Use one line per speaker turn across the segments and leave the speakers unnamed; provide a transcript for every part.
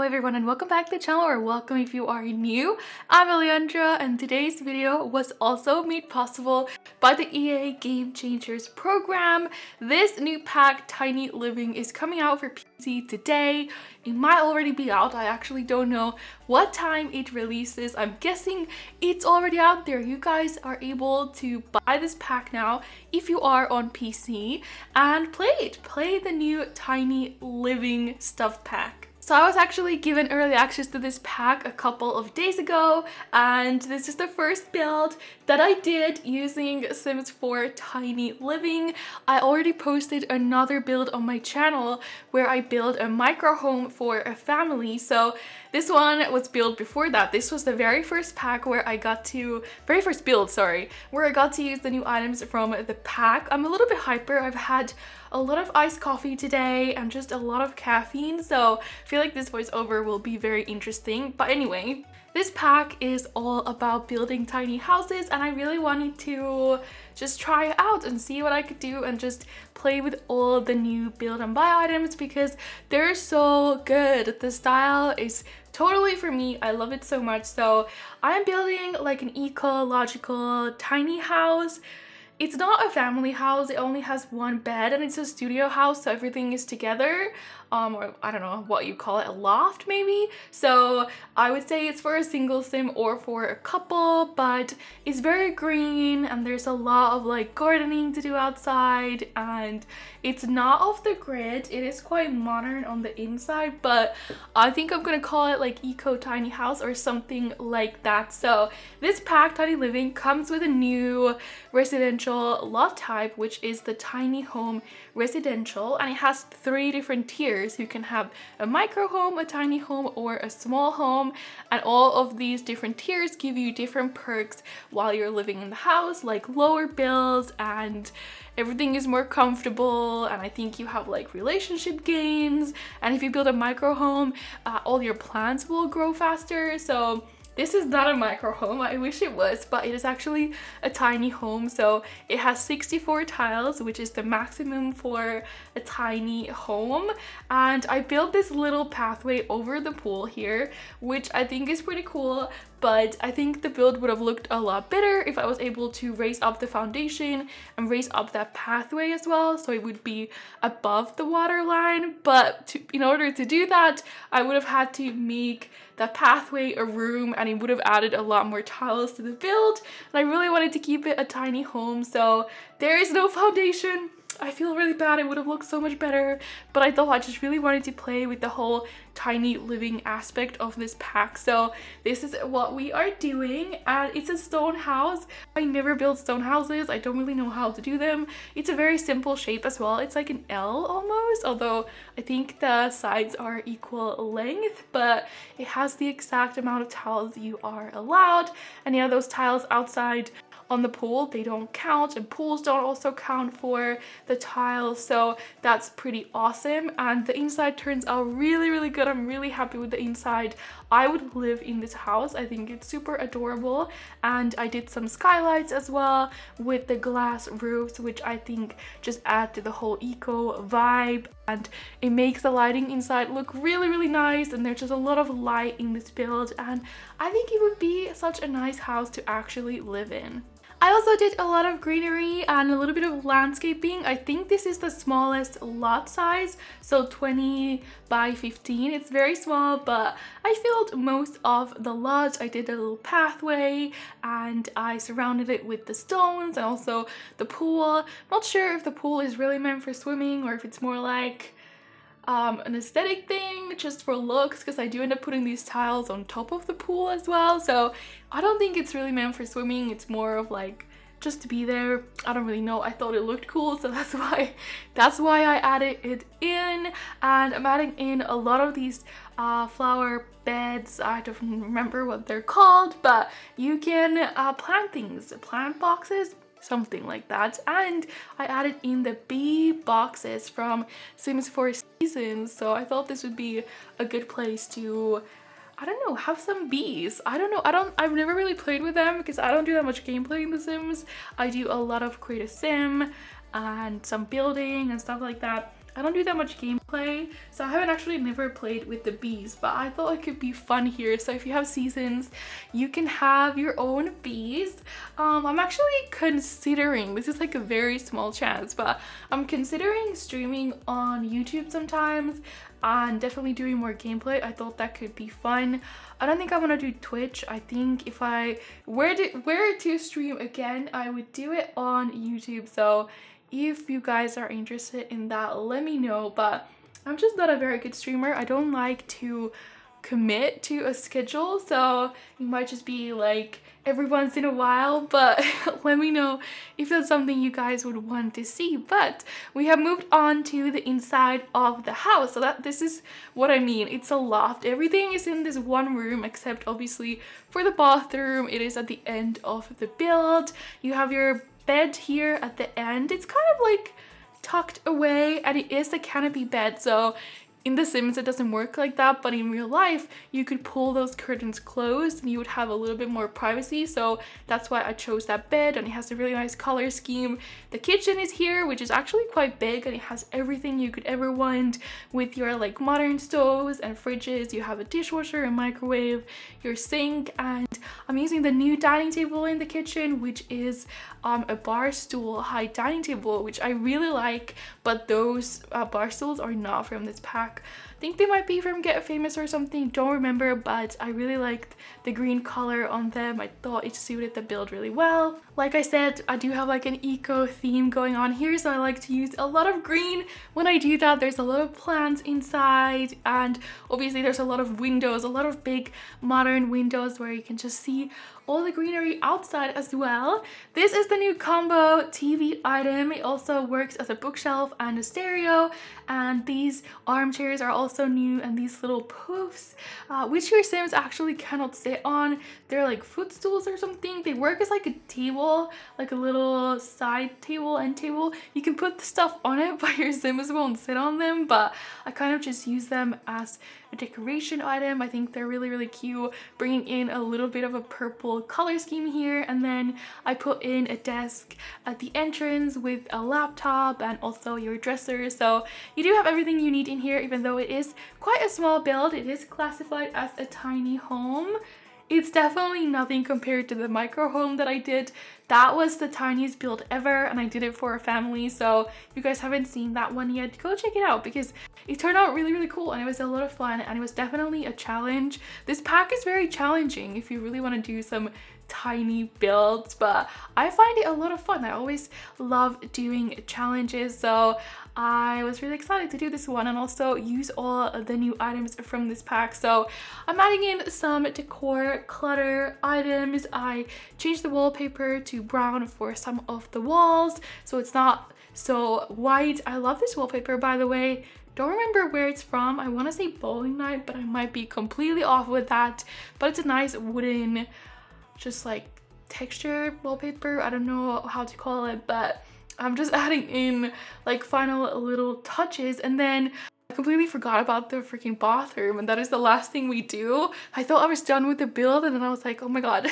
everyone and welcome back to the channel, or welcome if you are new. I'm Elliandra and today's video was also made possible by the EA Game Changers program. This new pack, Tiny Living, is coming out for PC today. It might already be out. I actually don't know what time it releases. I'm guessing it's already out there. You guys are able to buy this pack now if you are on PC and play it. Play the new Tiny Living stuff pack. So I was actually given early access to this pack a couple of days ago, and this is the first build that I did using Sims 4 Tiny Living. I already posted another build on my channel where I built a micro home for a family, so this one was built before that. This was the very first pack where I got to, very first build, sorry, where I got to use the new items from the pack. I'm a little bit hyper. I've had a lot of iced coffee today and just a lot of caffeine, so I feel like this voiceover will be very interesting. But anyway, this pack is all about building tiny houses, and I really wanted to just try it out and see what I could do and just play with all the new build and buy items because they're so good. The style is totally for me. I love it so much. So I'm building like an ecological tiny house. It's not a family house, it only has one bed, and it's a studio house, so everything is together, or I don't know what you call it, a loft maybe? So I would say it's for a single sim or for a couple, but it's very green and there's a lot of like gardening to do outside, and it's not off the grid. It is quite modern on the inside, but I think I'm gonna call it like eco tiny house or something like that. So this pack, Tiny Living, comes with a new residential lot type, which is the tiny home residential, and it has 3 different tiers. You can have a micro home, a tiny home, or a small home, and all of these different tiers give you different perks while you're living in the house, like lower bills, and everything is more comfortable, and I think you have like relationship gains, and if you build a micro home, all your plants will grow faster. So this is not a micro home, I wish it was, but it is actually a tiny home. So it has 64 tiles, which is the maximum for a tiny home. And I built this little pathway over the pool here, which I think is pretty cool, but I think the build would have looked a lot better if I was able to raise up the foundation and raise up that pathway as well, so it would be above the water line. But in order to do that, I would have had to make the pathway a room, and it would have added a lot more tiles to the build, and I really wanted to keep it a tiny home, so there is no foundation. I feel really bad. It would have looked so much better, but I thought I just really wanted to play with the whole tiny living aspect of this pack. So this is what we are doing, and it's a stone house. I never built stone houses. I don't really know how to do them. It's a very simple shape as well. It's like an L almost, although I think the sides are equal length, but it has the exact amount of tiles you are allowed. And yeah, those tiles outside on the pool, they don't count, and pools don't also count for the tiles, so that's pretty awesome. And the inside turns out really good. I'm really happy with the inside. I would live in this house. I think it's super adorable, and I did some skylights as well with the glass roofs, which I think just add to the whole eco vibe, and it makes the lighting inside look really nice, and there's just a lot of light in this build, and I think it would be such a nice house to actually live in. I also did a lot of greenery and a little bit of landscaping. I think this is the smallest lot size, so 20 by 15. It's very small, but I filled most of the lot. I did a little pathway and I surrounded it with the stones and also the pool. Not sure if the pool is really meant for swimming or if it's more like an aesthetic thing just for looks, because I do end up putting these tiles on top of the pool as well, so I don't think it's really meant for swimming. It's more of like just to be there. I don't really know. I thought it looked cool, so that's why I added it in. And I'm adding in a lot of these flower beds. I don't remember what they're called, but you can plant things, plant boxes, something like that. And I added in the bee boxes from Sims 4 Seasons, so I thought this would be a good place to, I don't know, have some bees. I don't know, I've never really played with them because I don't do that much gameplay in The Sims. I do a lot of create a sim and some building and stuff like that. I don't do that much gameplay, so I haven't actually never played with the bees, but I thought it could be fun here. So if you have seasons, you can have your own bees. I'm actually considering, this is like a very small chance, but I'm considering streaming on YouTube sometimes and definitely doing more gameplay. I thought that could be fun. I don't think I want to do Twitch. I think if I were to stream again, I would do it on YouTube. So if you guys are interested in that, let me know. But I'm just not a very good streamer. I don't like to commit to a schedule, so it might just be like every once in a while, but let me know if that's something you guys would want to see. But we have moved on to the inside of the house, so this is what I mean. It's a loft. Everything is in this one room except obviously for the bathroom. It is at the end of the build. You have your bed here at the end. It's kind of like tucked away, and it is a canopy bed, so in The Sims it doesn't work like that, but in real life you could pull those curtains closed and you would have a little bit more privacy. So that's why I chose that bed, and it has a really nice color scheme. The kitchen is here, which is actually quite big, and it has everything you could ever want with your like modern stoves and fridges. You have a dishwasher, a microwave, your sink, and I'm using the new dining table in the kitchen, which is a bar stool high dining table, which I really like, but those bar stools are not from this pack. I think they might be from Get Famous or something, don't remember, but I really liked the green color on them. I thought it suited the build really well. Like I said, I do have like an eco theme going on here, so I like to use a lot of green. When I do that, there's a lot of plants inside, and obviously there's a lot of windows, a lot of big modern windows where you can just see all the greenery outside as well. This is the new combo TV item. It also works as a bookshelf and a stereo, and these armchairs are also new, and these little poofs, which your Sims actually cannot sit on. They're like footstools or something. They work as like a table, like a little side table, end table. You can put the stuff on it, but your Sims won't sit on them, but I kind of just use them as a decoration item. I think they're really, really cute, bringing in a little bit of a purple color scheme here. And then I put in a desk at the entrance with a laptop and also your dresser. So you do have everything you need in here, even though it is quite a small build. It is classified as a tiny home. It's definitely nothing compared to the micro home that I did. That was the tiniest build ever, and I did it for a family. So if you guys haven't seen that one yet, go check it out because it turned out really, really cool, and it was a lot of fun, and it was definitely a challenge. This pack is very challenging if you really want to do some tiny builds, but I find it a lot of fun. I always love doing challenges, so I was really excited to do this one and also use all of the new items from this pack. So I'm adding in some decor clutter items. I changed the wallpaper to brown for some of the walls, so it's not so white. I love this wallpaper, by the way. Don't remember where it's from. I want to say Bowling Night, but I might be completely off with that. But it's a nice wooden, just like texture wallpaper. I don't know how to call it, but I'm just adding in like final little touches. And then I completely forgot about the freaking bathroom, and that is the last thing we do. I thought I was done with the build, and then I was like, oh my god,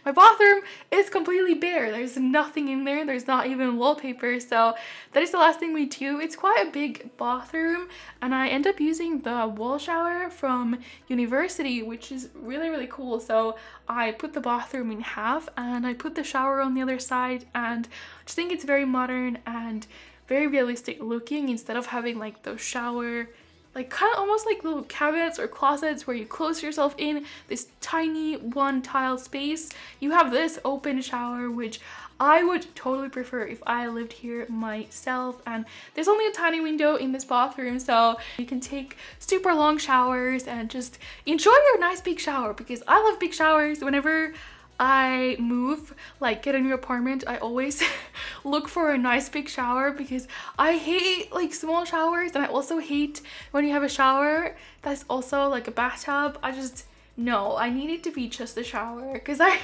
my bathroom is completely bare. There's nothing in there. There's not even wallpaper. So that is the last thing we do. It's quite a big bathroom, and I end up using the wall shower from university, which is really, really cool. So I put the bathroom in half, and I put the shower on the other side, and I just think it's very modern and very realistic looking, instead of having like those shower, like kind of almost like little cabinets or closets where you close yourself in this tiny one tile space. You have this open shower, which I would totally prefer if I lived here myself. And there's only a tiny window in this bathroom, so you can take super long showers and just enjoy your nice big shower, because I love big showers. Whenever I move, like get a new apartment, I always look for a nice big shower, because I hate like small showers, and I also hate when you have a shower that's also like a bathtub. No, I need it to be just a shower, because I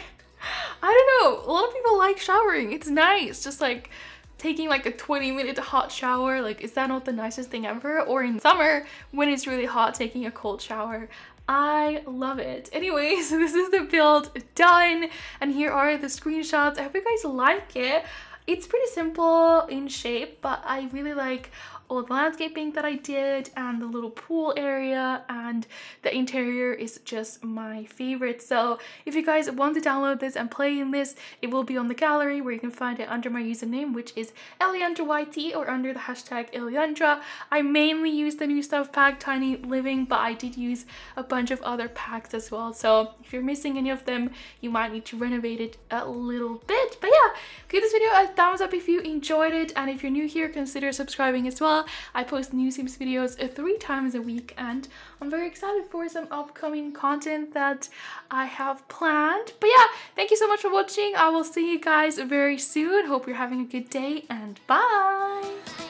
don't know, a lot of people like showering. It's nice, just like taking like a 20-minute hot shower. Like, is that not the nicest thing ever? Or in summer when it's really hot, taking a cold shower. I love it. Anyways, this is the build done, and here are the screenshots. I hope you guys like it. It's pretty simple in shape, but I really like all the landscaping that I did and the little pool area, and the interior is just my favorite. So if you guys want to download this and play in this, it will be on the gallery where you can find it under my username, which is ElliandraYT, or under the hashtag Elliandra. I mainly use the new stuff pack Tiny Living, but I did use a bunch of other packs as well. So if you're missing any of them, you might need to renovate it a little bit. But yeah, give this video a thumbs up if you enjoyed it, and if you're new here, consider subscribing as well. I post new Sims videos 3 times a week, and I'm very excited for some upcoming content that I have planned. But yeah, thank you so much for watching. I will see you guys very soon. Hope you're having a good day, and bye!